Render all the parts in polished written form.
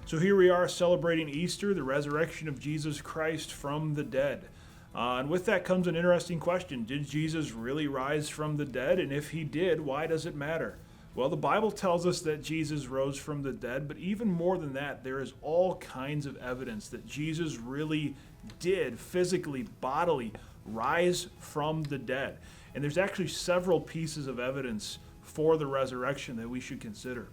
So here we are celebrating Easter, the resurrection of Jesus Christ from the dead. And with that comes an interesting question. Did Jesus really rise from the dead? And if he did, why does it matter? Well, the Bible tells us that Jesus rose from the dead, but even more than that, there is all kinds of evidence that Jesus really did physically, bodily, rise from the dead. And there's actually several pieces of evidence for the resurrection that we should consider.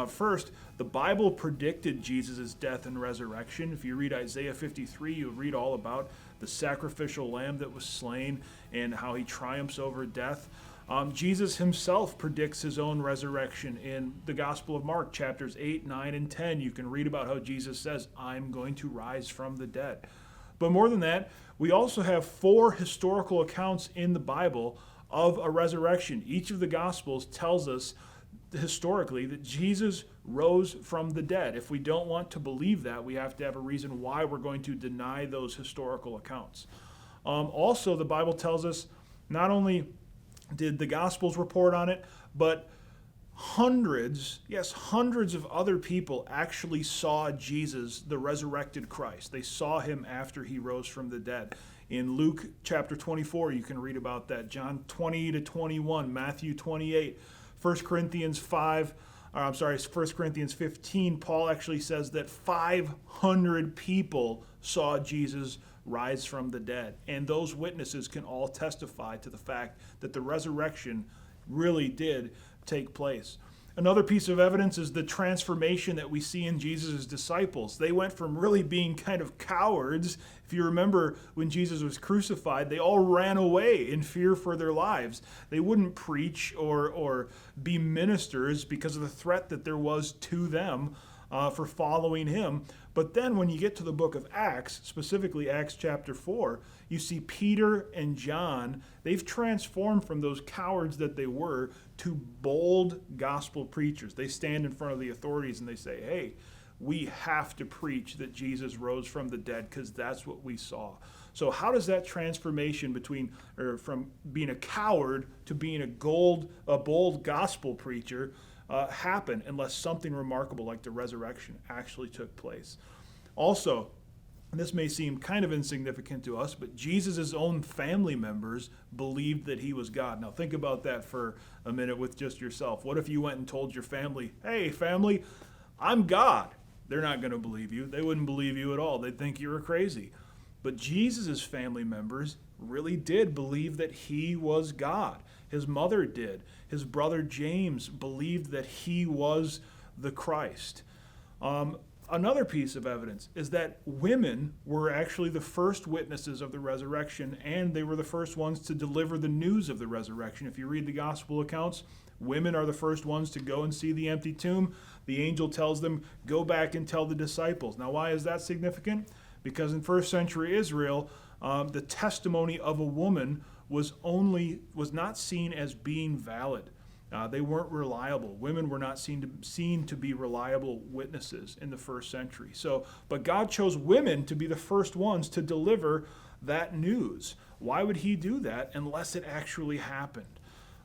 First, the Bible predicted Jesus' death and resurrection. If you read Isaiah 53, you'll read all about the sacrificial lamb that was slain and how he triumphs over death. Jesus himself predicts his own resurrection in the Gospel of Mark, chapters 8, 9, and 10. You can read about how Jesus says, I'm going to rise from the dead. But more than that, we also have 4 historical accounts in the Bible of a resurrection. Each of the Gospels tells us historically that Jesus rose from the dead. If we don't want to believe that, we have to have a reason why we're going to deny those historical accounts. Also, the Bible tells us not only did the Gospels report on it, but hundreds of other people actually saw Jesus, the resurrected Christ. They saw him after he rose from the dead. In Luke chapter 24, you can read about that. John 20 to 21, Matthew 28, 1 Corinthians 15, Paul actually says that 500 people saw Jesus rise from the dead. And those witnesses can all testify to the fact that the resurrection really did take place. Another piece of evidence is the transformation that we see in Jesus' disciples. They went from really being kind of cowards. If you remember when Jesus was crucified, they all ran away in fear for their lives. They wouldn't preach or be ministers because of the threat that there was to them for following him. But then when you get to the book of Acts, specifically Acts chapter 4, you see Peter and John, they've transformed from those cowards that they were to bold gospel preachers. They stand in front of the authorities and they say, hey, we have to preach that Jesus rose from the dead because that's what we saw. So how does that transformation from being a coward to being a bold gospel preacher happen unless something remarkable like the resurrection actually took place? Also, this may seem kind of insignificant to us, but Jesus' own family members believed that he was God. Now think about that for a minute with just yourself. What if you went and told your family, hey family, I'm God? They're not going to believe you. They wouldn't believe you at all. They'd think you were crazy. But Jesus' family members really did believe that he was God. His mother did. His brother James believed that he was the Christ. Another piece of evidence is that women were actually the first witnesses of the resurrection, and they were the first ones to deliver the news of the resurrection. If you read the gospel accounts, women are the first ones to go and see the empty tomb. The angel tells them, go back and tell the disciples. Now, why is that significant? Because in first century Israel, the testimony of a woman was not seen as being valid. They weren't reliable. Women were not seen to be reliable witnesses in the first century. But God chose women to be the first ones to deliver that news. Why would he do that unless it actually happened?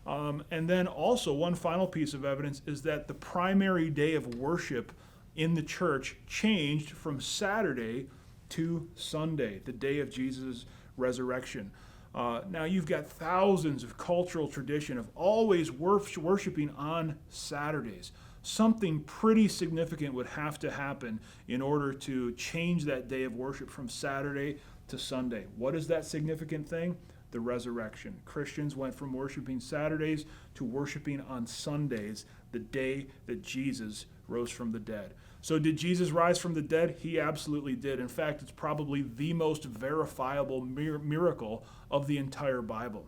And then also one final piece of evidence is that the primary day of worship in the church changed from Saturday to Sunday, the day of Jesus' resurrection. Now you've got thousands of cultural tradition of always worshiping on Saturdays. Something pretty significant would have to happen in order to change that day of worship from Saturday to Sunday. What is that significant thing? The resurrection. Christians went from worshiping Saturdays to worshiping on Sundays, the day that Jesus rose from the dead. So did Jesus rise from the dead? He absolutely did. In fact, it's probably the most verifiable miracle of the entire Bible.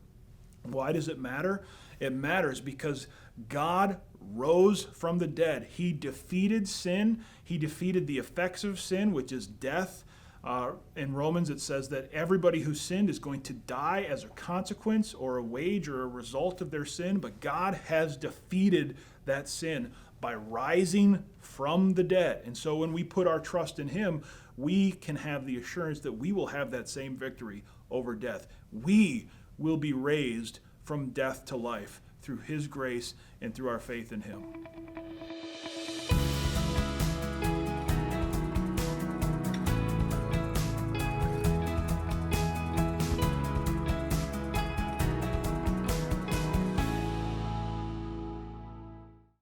Why does it matter? It matters because God rose from the dead. He defeated sin. He defeated the effects of sin, which is death. In Romans, it says that everybody who sinned is going to die as a consequence or a wage or a result of their sin, but God has defeated that sin by rising from the dead. And so when we put our trust in him, we can have the assurance that we will have that same victory over death. We will be raised from death to life through his grace and through our faith in him.